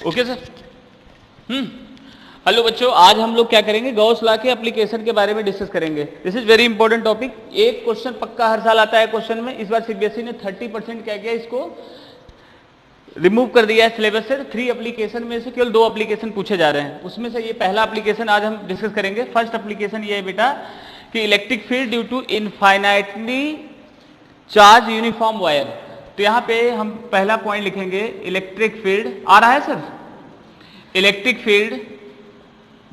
Okay sir. Hello बच्चों, आज हम लोग क्या करेंगे, गॉस लॉ के एप्लीकेशन के बारे में डिस्कस करेंगे। This is very important topic. एक क्वेश्चन पक्का हर साल आता है क्वेश्चन में। इस बार सीबीएसई ने 30% क्या किया, इसको रिमूव कर दिया है सिलेबस से। 3 एप्लीकेशन में से केवल 2 एप्लीकेशन पूछे जा रहे हैं। उसमें से ये पहला एप्लीकेशन आज हम डिस्कस करेंगे। फर्स्ट एप्लीकेशन ये है बेटा कि electric field due to infinitely charge uniform wire. तो यहां पे हम पहला पॉइंट लिखेंगे, इलेक्ट्रिक फील्ड आ रहा है sir, electric field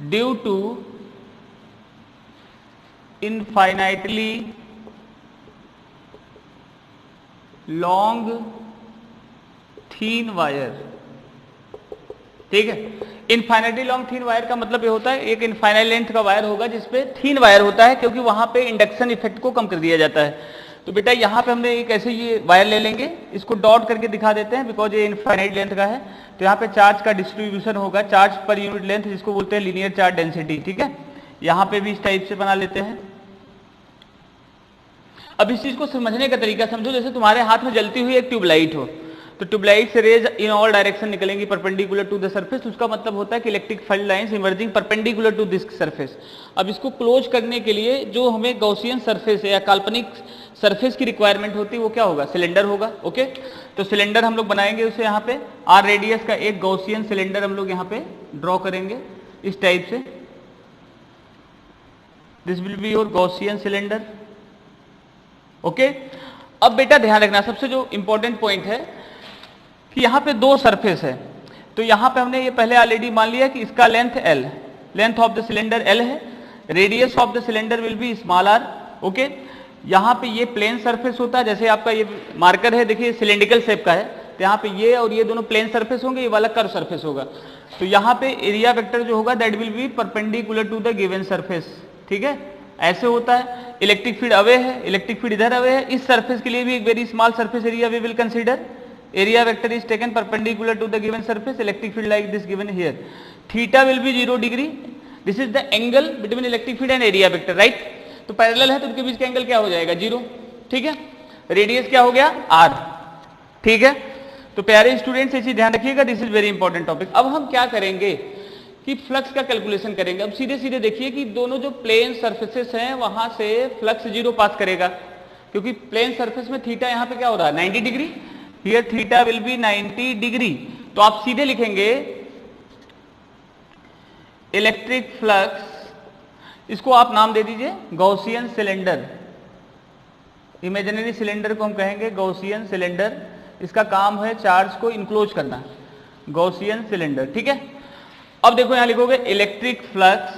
due to infinitely long thin wire. ठीक है, इनफाइनाइटली लॉन्ग थीन वायर का मतलब ये होता है एक इनफाइनाइट लेंथ का वायर होगा जिसपे थीन वायर होता है, क्योंकि वहां पे इंडक्शन इफेक्ट को कम कर दिया जाता है। तो बेटा यहाँ पे हमने एक ऐसे ये वायर ले लेंगे, इसको डॉट करके दिखा देते हैं बिकॉज ये इनफाइनाइट लेंथ का है। तो यहाँ पे चार्ज का डिस्ट्रीब्यूशन होगा, चार्ज पर यूनिट लेंथ, जिसको बोलते हैं लीनियर चार्ज डेंसिटी। ठीक है, यहाँ पे भी इस टाइप से बना लेते हैं। अब इस चीज को समझने का तरीका समझो, जैसे तुम्हारे हाथ में जलती हुई एक ट्यूबलाइट हो, तो ट्यूबलाइट से रेज इन ऑल डायरेक्शन निकलेंगी परपेंडिकुलर टू द सरफेस। उसका मतलब होता है कि electric field lines emerging perpendicular to this surface. अब इसको क्लोज करने के लिए जो हमें गॉसियन सरफेस या काल्पनिक सरफेस की रिक्वायरमेंट होती है वो क्या होगा, सिलेंडर होगा। ओके, तो सिलेंडर हम लोग बनाएंगे उसे, यहाँ पे आर रेडियस का एक गॉसियन सिलेंडर हम लोग यहाँ पे ड्रॉ करेंगे इस टाइप से। This will be your Gaussian cylinder. Okay, अब बेटा ध्यान रखना, सबसे जो इंपॉर्टेंट पॉइंट है कि यहाँ पे 2 सरफेस है। तो यहाँ पे हमने ये पहले ऑलरेडी मान लिया कि इसका length L, length of the cylinder L है, radius of the cylinder will B small r। Okay, यहाँ पे ये प्लेन सरफेस होता है, जैसे आपका ये मार्कर है देखिए सिलेंड्रिकल शेप का है, तो यहाँ पे ये और ये दोनों प्लेन सरफेस होंगे, ये वाला कर्व सरफेस होगा। तो यहाँ पे एरिया वेक्टर जो होगा that will be perpendicular to the given surface. ठीक है, ऐसे होता है। इलेक्ट्रिक फील्ड अवे है, इलेक्ट्रिक फील्ड इधर अवे है, इस सरफेस के लिए भी एक very small surface area we will consider. area vector is taken perpendicular to the given surface, electric field like this given here. Theta will be 0 degree. This is the angle between electric field and area vector, right? तो parallel है तो उनके बीच का angle क्या हो जाएगा, 0। ठीक है, रेडियस क्या हो गया, r। ठीक है, तो प्यारे स्टूडेंट्स ये चीज ध्यान रखिएगा, this is very important topic. अब हम क्या करेंगे कि फ्लक्स का कैलकुलेशन करेंगे। अब सीधे सीधे देखिए कि दोनों जो प्लेन सर्फेसेस हैं वहां से फ्लक्स 0 पास करेगा, क्योंकि प्लेन सर्फेस में थीटा यहाँ पे क्या हो रहा है, 90 degree. Here theta will be 90 degree. तो आप सीधे लिखेंगे इलेक्ट्रिक फ्लक्स, इसको आप नाम दे दीजिए गॉसियन सिलेंडर। इमेजिनरी सिलेंडर को हम कहेंगे गॉसियन सिलेंडर। इसका काम है चार्ज को इनक्लोज करना, गॉसियन सिलेंडर। ठीक है, अब देखो यहां लिखोगे electric flux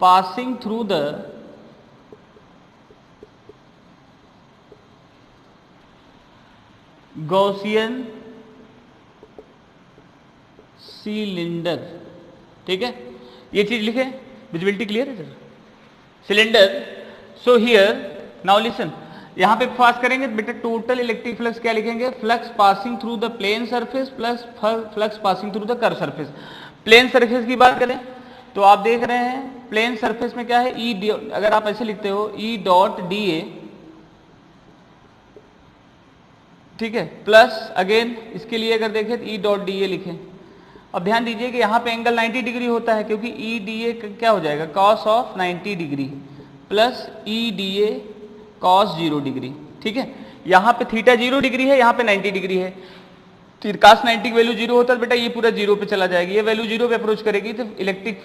passing through the Gaussian cylinder. ठीक है, ये चीज लिखे, विजिबिलिटी क्लियर है sir, cylinder. So here now listen, यहां पे पास करेंगे बेटा टोटल इलेक्ट्रिक फ्लक्स क्या लिखेंगे, flux passing through the plane surface plus flux passing through the curve surface. Plane surface की बात करें तो आप देख रहे हैं प्लेन सरफेस में क्या है, ई, अगर आप ऐसे लिखते हो ई डॉट डी ए, ठीक है, प्लस अगेन इसके लिए अगर देखें तो ई डॉट डी ए लिखें। अब ध्यान दीजिए कि यहाँ पे एंगल 90 डिग्री होता है, क्योंकि ई डी ए क्या हो जाएगा, cos of 90 degree plus E d A cos 0 degree. ठीक है, यहाँ पे थीटा 0 डिग्री है, यहाँ पे 90 डिग्री है, तो कॉस 90 की वैल्यू 0 होता है बेटा, ये पूरा 0 पे चला जाएगी, ये वैल्यू 0 पे अप्रोच करेगी, तो इलेक्ट्रिक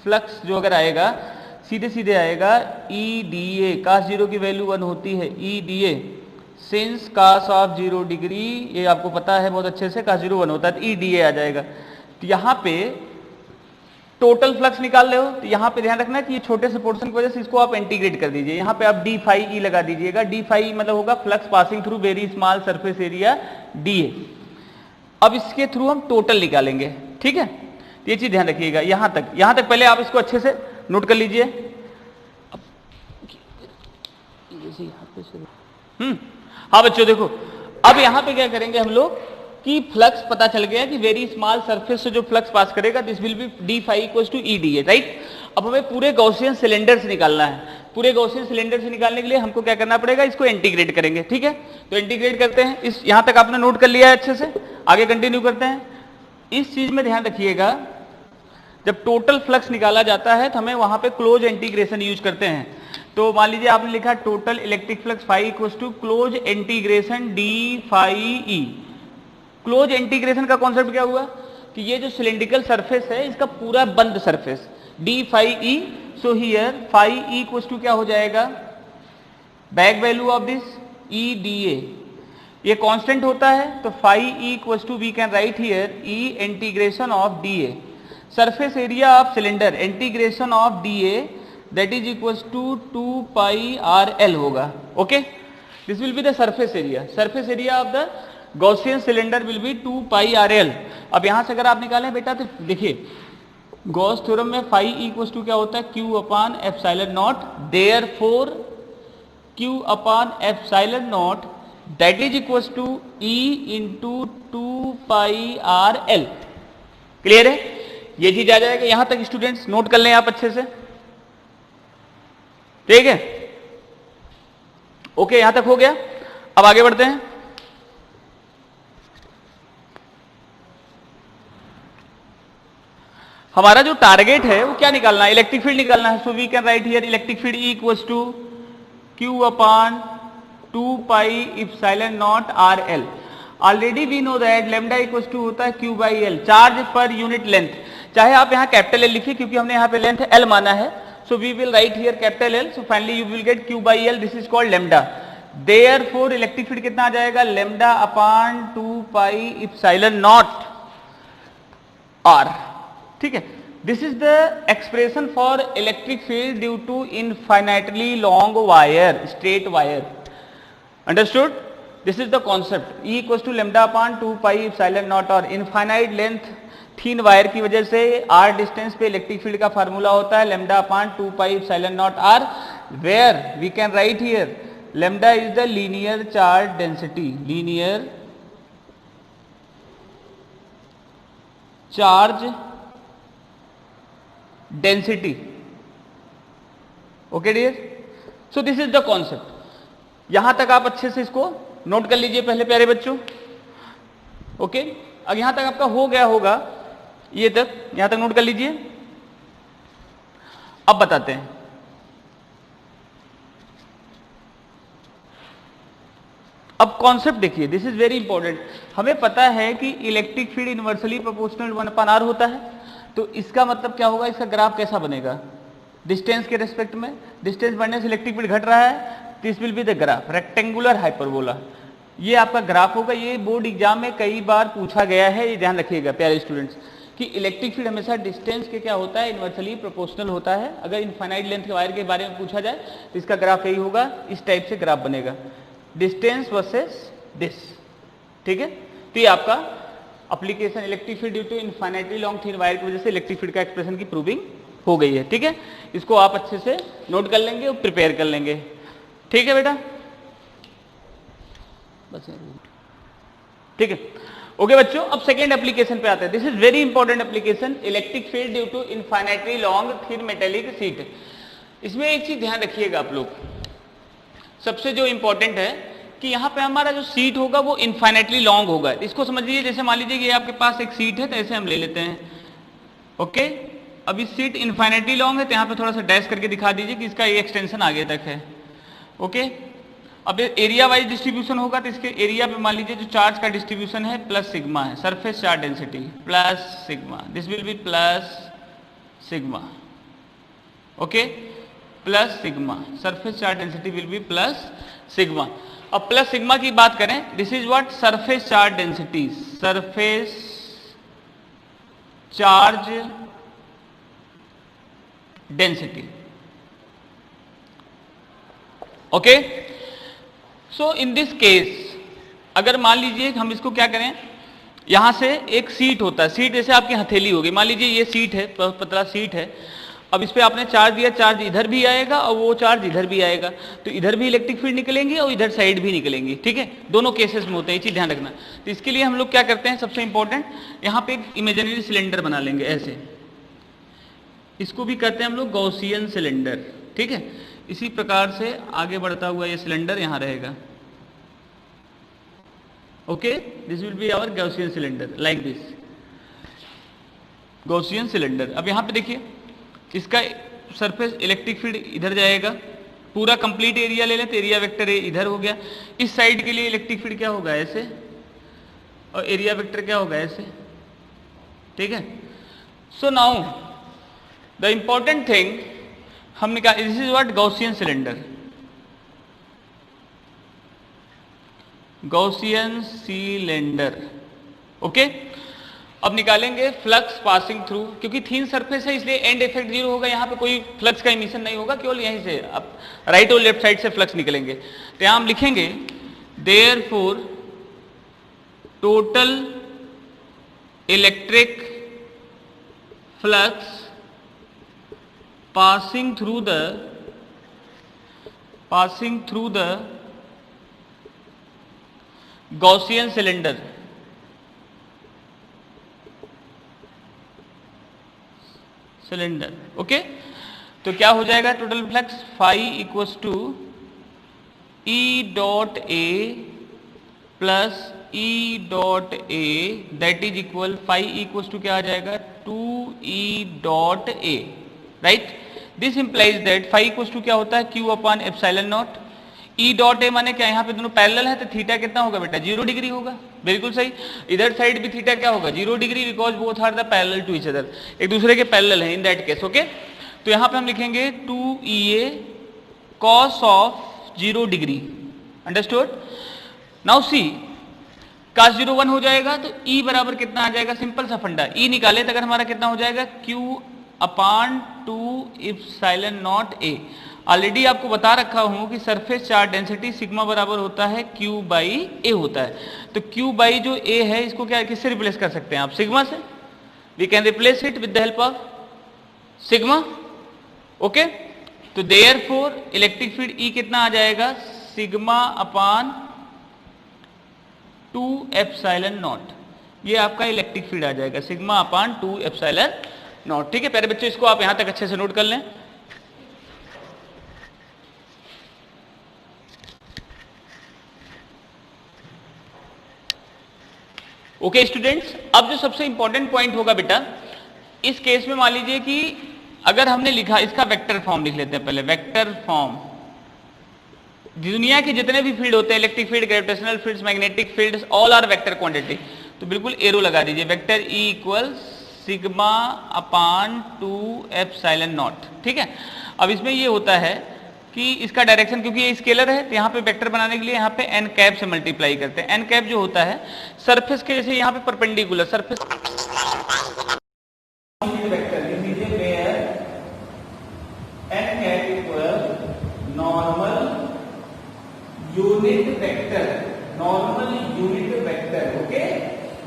फ्लक्स जो अगर आएगा सीधे सीधे आएगा ई डी ए, कॉस 0 की वैल्यू 1 होती है, ई d A since cos of 0 degree, ये आपको पता है बहुत अच्छे से, cos 0 1 होता है, तो ई डी ए आ जाएगा। तो यहाँ पे टोटल फ्लक्स निकाल रहे हो, तो यहाँ पे ध्यान रखना कि ये छोटे से पोर्शन की वजह से इसको आप इंटीग्रेट कर दीजिए। यहाँ पे आप डी फाई ई लगा दीजिएगा, डी फाई मतलब होगा flux passing through very small surface area D A. अब इसके थ्रू हम टोटल निकालेंगे। ठीक है, तो ये चीज ध्यान रखिएगा। यहाँ तक पहले आप इसको अच्छे से नोट कर लीजिए। हाँ बच्चों देखो, अब यहां पे क्या करेंगे हम लोग कि फ्लक्स पता चल गया कि वेरी स्मॉल सरफेस से जो फ्लक्स पास करेगा this will be d phi equals to E d A, right. अब हमें पूरे गॉसियन सिलेंडर से निकालना है। पूरे गॉसियन सिलेंडर से निकालने के लिए हमको क्या करना पड़ेगा, इसको इंटीग्रेट करेंगे। ठीक है, तो इंटीग्रेट करते हैं। इस यहां तक आपने नोट कर लिया है अच्छे से, आगे कंटिन्यू करते हैं। इस चीज में ध्यान रखिएगा, जब टोटल फ्लक्स निकाला जाता है तो हमें वहां पे क्लोज इंटीग्रेशन यूज करते हैं। तो मान लीजिए आपने लिखा total electric flux phi equal to close integration d phi E. Close integration का कॉन्सेप्ट क्या हुआ कि ये जो सिलिंड्रिकल सरफेस है इसका पूरा बंद surface d phi E. So here phi E equal to क्या हो जाएगा, back value of this E d A, ये कांस्टेंट होता है तो phi E equal to we can write here E integration of d A, surface area of cylinder integration of d A that is equal to 2 pi r l होगा। Okay, this will be the surface area, surface area of the Gaussian cylinder will be 2 pi r l. अब यहां से अगर आप निकालें बेटा तो देखिए गॉस थ्योरम में फाई इक्वल टू क्या होता है, q upon epsilon naught, therefore q upon epsilon naught that is equal to E into 2 pi r l. Clear है, ये चीज आ जाएगा। यहां तक स्टूडेंट्स नोट कर लें आप अच्छे से, ठीक है। ओके, यहां तक हो गया। अब आगे बढ़ते हैं। हमारा जो टारगेट है वो क्या निकालना है, इलेक्ट्रिक फील्ड निकालना है। So we can write here electric field E equals to q upon 2 pi epsilon naught r l. Already we know that lambda equals to होता है q by l, charge per unit length. चाहे आप यहां capital L लिखिए क्योंकि हमने यहां पे लेंथ एल माना है, so we will write here capital L. So finally you will get q by l, this is called lambda. Therefore electric field कितना आ जाएगा, lambda upon 2 pi epsilon naught r. ठीक है, this is the expression for electric field due to infinitely long wire, straight wire. Understood, this is the concept. E equal to lambda upon 2 pi epsilon naught r. Infinite length thin wire की वजह से r distance पे electric field का formula होता है lambda upon 2 pi epsilon naught r, where we can write here lambda is the linear charge density, linear charge density. Okay dear, so this is the concept. यहां तक आप अच्छे से इसको नोट कर लीजिए पहले प्यारे बच्चों। ओके, अब यहां तक आपका हो गया होगा, ये तक यहां तक नोट कर लीजिए। अब बताते हैं, अब कॉन्सेप्ट देखिए, दिस इज वेरी इंपॉर्टेंट। हमें पता है कि electric field inversely proportional 1/r होता है, तो इसका मतलब क्या होगा, इसका ग्राफ कैसा बनेगा, डिस्टेंस के रेस्पेक्ट में, डिस्टेंस बढ़ने से इलेक्ट्रिक फील्ड घट रहा है, this will be the graph, rectangular hyperbola. ये आपका ग्राफ होगा। ये बोर्ड एग्जाम में कई बार पूछा गया है, ये ध्यान रखिएगा प्यारे स्टूडेंट्स कि इलेक्ट्रिक फील्ड हमेशा डिस्टेंस के क्या होता है, इनवर्सली प्रोपोर्शनल होता है। अगर इनफाइनाइट लेंथ के वायर के बारे में पूछा जाए तो इसका ग्राफ यही होगा, इस टाइप से ग्राफ बनेगा, डिस्टेंस वर्सेस दिस। ठीक है, तो ये आपका application electric field due to infinitely long thin wire की वजह से इलेक्ट्रिक फील्ड का एक्सप्रेशन की प्रूविंग हो गई है। ठीक है, इसको आप अच्छे से नोट कर लेंगे और प्रिपेयर कर लेंगे। ठीक है बेटा, बस ठीक है। ओके बच्चों, अब सेकेंड एप्लीकेशन पे आते हैं। This is very important application, electric field due to infinitely long thin metallic sheet. इसमें एक चीज ध्यान रखिएगा आप लोग, सबसे जो इंपॉर्टेंट है कि यहाँ पे हमारा जो सीट होगा वो इनफाइनाइटली लॉन्ग होगा। इसको समझ लीजिए, जैसे मान लीजिए कि आपके पास एक सीट है तो ऐसे हम ले लेते हैं। ओके, अब इस सीट इनफाइनाइटली लॉन्ग है तो यहाँ पे थोड़ा सा डैश करके दिखा दीजिए कि इसका ये एक्सटेंशन आगे तक है। ओके, अब एरिया वाइज डिस्ट्रीब्यूशन होगा तो इसके एरिया पे मान लीजिए जो चार्ज का डिस्ट्रीब्यूशन है प्लस सिग्मा है, surface charge density plus sigma, this will B plus sigma. Okay, plus sigma, surface charge density will be plus sigma. अब प्लस सिग्मा की बात करें, this is what, surface charge density, surface charge density. Okay, so in this case अगर मान लीजिए हम इसको क्या करें, यहां से एक सीट होता है, सीट जैसे आपकी हथेली होगी, मान लीजिए ये सीट है, पतला सीट है। अब इस पे आपने चार्ज दिया, चार्ज इधर भी आएगा और वो चार्ज इधर भी आएगा, तो इधर भी इलेक्ट्रिक फील्ड निकलेंगे और इधर साइड भी निकलेंगी। ठीक है, दोनों केसेस में होते हैं, ये चीज ध्यान रखना। तो इसके लिए हम लोग क्या करते हैं, सबसे इंपॉर्टेंट यहाँ पे एक इमेजिनरी सिलेंडर बना लेंगे ऐसे, इसको भी कहते हैं हम लोग गॉसियन सिलेंडर। ठीक है, इसी प्रकार से आगे बढ़ता हुआ ये सिलेंडर यहां रहेगा। Okay, this will be our Gaussian cylinder like this. Gaussian cylinder. अब यहां पे देखिए इसका सरफेस इलेक्ट्रिक फील्ड इधर जाएगा, पूरा कंप्लीट एरिया ले लें तो एरिया वेक्टर इधर हो गया। इस साइड के लिए इलेक्ट्रिक फील्ड क्या होगा, ऐसे, और एरिया वेक्टर क्या होगा, ऐसे, ठीक है। So now the important thing हम निकाल, this is what Gaussian cylinder, Gaussian cylinder, okay. अब निकालेंगे फ्लक्स पासिंग थ्रू, क्योंकि थीन सरफेस है इसलिए एंड इफेक्ट जीरो होगा, यहां पे कोई फ्लक्स का इमिशन नहीं होगा, केवल यहीं से अब राइट और लेफ्ट साइड से फ्लक्स निकलेंगे। तो यहां हम लिखेंगे therefore total electric flux passing through the Gaussian cylinder okay. तो क्या हो जाएगा total flux, phi equals to E dot A plus E dot A that is equal, phi equals to क्या आ जाएगा, 2e dot A, right. This implies that phi equals to क्या होता है, q upon epsilon naught. E dot A माने क्या, यहाँ पे दोनों पैरेलल है तो थीटा कितना होगा बेटा, 0 डिग्री होगा, बिल्कुल सही। इधर साइड भी थीटा क्या होगा, 0 degree, because both are the parallel to each other, एक दूसरे के पैरेलल है इन दैट केस, ओके। तो यहाँ पे हम लिखेंगे 2EA cos of 0 degree, understood. Now see cos 0 1 हो जाएगा तो E बराबर कितना आ जाएगा, सिंपल सा फंडा, E निकाले तो अगर हमारा कितना हो जाएगा, Q upon 2 epsilon not A। Already आपको बता रखा हूं कि सरफेस चार्ज डेंसिटी सिग्मा बराबर होता है Q बाई A होता है। तो Q बाई जो A है इसको क्या किससे रिप्लेस कर सकते हैं आप, सिग्मा से। We can replace it with the help of sigma, okay. तो देयरफॉर इलेक्ट्रिक फील्ड E कितना आ जाएगा, सिग्मा अपॉन 2 एप्सिलॉन नॉट, ये आपका इलेक्ट्रिक फील्ड आ जाएगा, सिग्मा अपॉन 2 एप्सिलॉन नॉट, ठीक है प्यारे बच्चों। इसको आप यहां तक अच्छे से नोट कर लें। ओके स्टूडेंट्स, अब जो सबसे इंपॉर्टेंट पॉइंट होगा बेटा, इस केस में मान लीजिए कि अगर हमने लिखा, इसका वेक्टर फॉर्म लिख लेते हैं पहले, वेक्टर फॉर्म, दुनिया के जितने भी फील्ड होते हैं, electric field, gravitational fields, magnetic fields, all are vector quantity. तो बिल्कुल एरो लगा दीजिए, vector E equal sigma upon 2 epsilon naught, ठीक है। अब इसमें ये होता है कि इसका डायरेक्शन, क्योंकि ये स्केलर है तो यहाँ पे वेक्टर बनाने के लिए यहाँ पे एन कैप से मल्टीप्लाई करते हैं। एन कैप जो होता है सरफेस के जैसे यहाँ पे perpendicular surface, unit vector, normal unit vector, okay.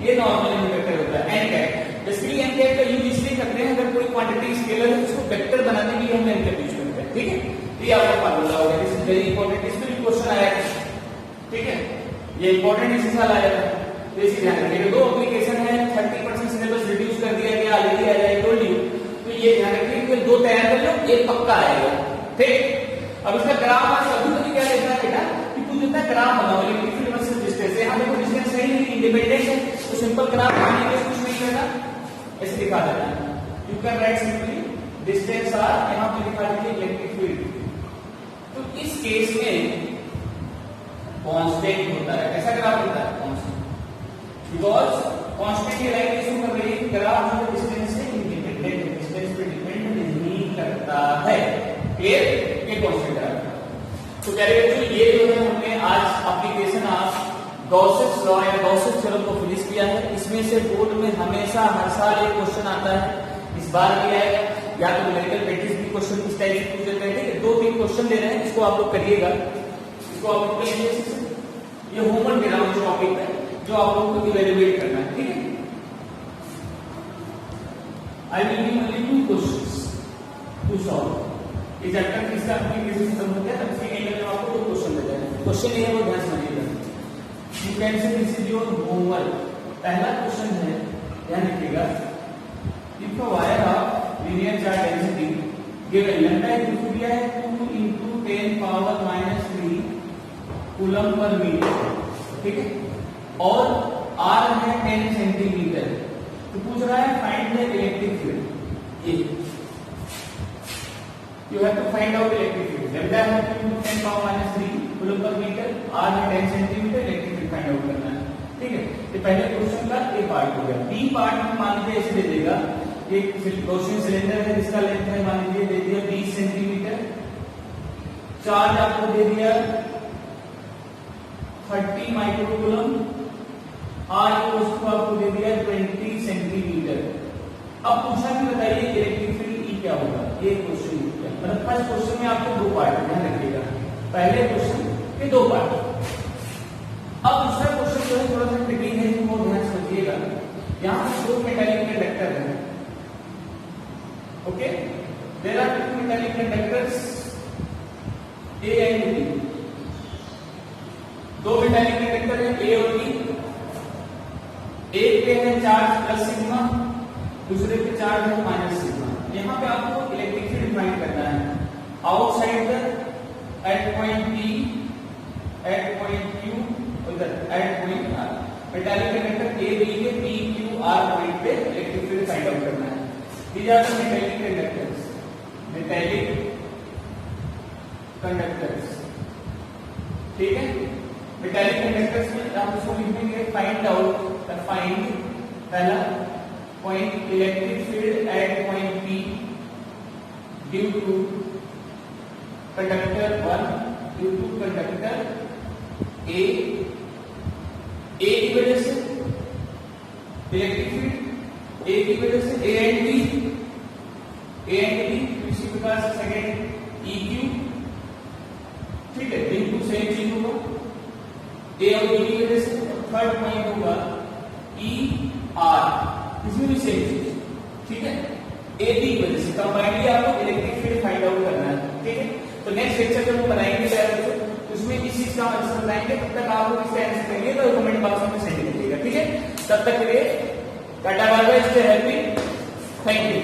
ये नॉर्मल यूनिट वेक्टर होता है n cap. Basically n cap का यूज इसलिए करते हैं अगर कोई क्वांटिटी स्केलर है उसको वेक्टर बनाने के लिए हम एन कैप यूज करते हैं, ठीक है। ये आपको मालूम होगा, दिस इज वेरी इंपॉर्टेंट, इसमें भी क्वेश्चन आया है, ठीक है। ये इंपॉर्टेंट इसी साल आया था, तो इसी ध्यान रखिएगा। दो एप्लीकेशन है, 30% सिलेबस रिड्यूस कर दिया गया, ऑलरेडी आया है, टोल्ड यू। तो ये ध्यान रखिए, दो तैयार कर लो, एक पक्का आएगा, ठीक। अब इसका ग्राफ आज कभी क्या देखना है बेटा, जितना ग्राफ बनाओ इलेक्ट्रिक फील्ड वर्सेस डिस्टेंस, यहाँ पे कोई डिस्टेंस है नहीं, इंडिपेंडेंट है, तो सिंपल ग्राफ बनाने के कुछ नहीं करना, ऐसे दिखा देना। You can write simply distance r, यहाँ पे दिखा दीजिए इलेक्ट्रिक फील्ड। तो इस केस में कांस्टेंट होता है, कैसा ग्राफ होता है, कांस्टेंट, बिकॉज कांस्टेंट ये लाइन इशू कर रही है, ग्राफ जो डिस्टेंस से इंडिपेंडेंट है, डिस्टेंस पे डिपेंड नहीं करता है, क्लियर, ये कांस्टेंट ग्राफ। तो कह रहे हैं ये जो है हमने आज एप्लीकेशन ऑफ गॉसेस लॉ या गॉसेस थ्योरम को फिनिश किया है। इसमें से बोर्ड में हमेशा हर साल एक क्वेश्चन आता है, इस बार भी आएगा, या तो न्यूमेरिकल प्रैक्टिस भी क्वेश्चन इस टाइप से पूछ देते हैं, ठीक है। 2-3 क्वेश्चन दे रहे हैं, इसको आप लोग करिएगा, इसको आप लोग ये होमवर्क दे रहा हूं टॉपिक है जो आप लोगों को इवैल्यूएट करना है, ठीक है। I will give only 2 questions to solve. ये चैप्टर किसका एप्लीकेशन खत्म हो गया, तब इसके एंड में आपको 2 क्वेश्चन देते हैं। क्वेश्चन ये है, वो ध्यान समझिएगा। You can say this is your homework. पहला क्वेश्चन है, ध्यान रखिएगा, if a wire of linear charge density given लंबाई कुछ दिया है 2 × 10⁻³ कूलम पर मीटर, ठीक है, और r है 10 सेंटीमीटर, तो पूछ रहा है फाइंड द इलेक्ट्रिक फील्ड, ये you have to find out electric field. Lambda है 10 power -3 coulomb per metre, r है 10 centimetre, electric field find out करना है। ठीक है, ये पहले क्वेश्चन का ए पार्ट हो गया। बी पार्ट में मान लीजिए ऐसे दे देगा, एक रोशनी सिलेंडर है जिसका लेंथ है मान लीजिए दे दिया 20 सेंटीमीटर, चार्ज आपको दे दिया 30 माइक्रोकूलम, आर इक्वल्स टू आपको दे दिया 20 सेंटीमीटर। अब पूछा कि बताइए इलेक्ट्रिक फील्ड ई क्या होगा, ये क्वेश्चन किया। मतलब फर्स्ट क्वेश्चन में आपको दो पार्ट ध्यान रखिएगा, पहले क्वेश्चन के दो पार्ट। अब दूसरा क्वेश्चन जो है थोड़ा सा ट्रिकी है, इसको ध्यान से समझिएगा। यहां पे दो मेटालिक कंडक्टर है, okay, there are two metallic conductors A and B. दो मेटालिक कंडक्टर है ए और बी, एक पे है चार्ज प्लस सिग्मा, दूसरे पे चार्ज है माइनस सिग्मा। यहाँ पे आपको इलेक्ट्रिक फील्ड फाइंड करना है outside the at point P, at point Q, उधर at point R. Metallic conductor A B के पी क्यू आर पॉइंट पे इलेक्ट्रिक फील्ड फाइंड आउट करना है। These are the metallic conductors, metallic conductors. ठीक है, metallic conductors में आप उसको लिखेंगे फाइंड आउट, फाइंड पहला point electric field at point P due to conductor 1, due to conductor A की वजह से इलेक्ट्रिक फील्ड, ए की वजह से ए एंड बी, इसी प्रकार से सेकेंड ई क्यू। ठीक है, बिल्कुल सेम चीज होगा ए और बी की वजह से। थर्ड पॉइंट होगा ई आर, इसमें भी सेम चीज। ठीक है, ए बी की वजह से कंबाइनली आपको इलेक्ट्रिक फील्ड फाइंड आउट करना है। ठीक है, तो नेक्स्ट लेक्चर जब हम बनाएंगे तो उसमें इस चीज का आंसर बनाएंगे। तब तक आप लोग इसका आंसर करेंगे तो कमेंट बॉक्स में सेंड कीजिएगा। ठीक है, तब तक के लिए tata bye bye, stay healthy, thank you.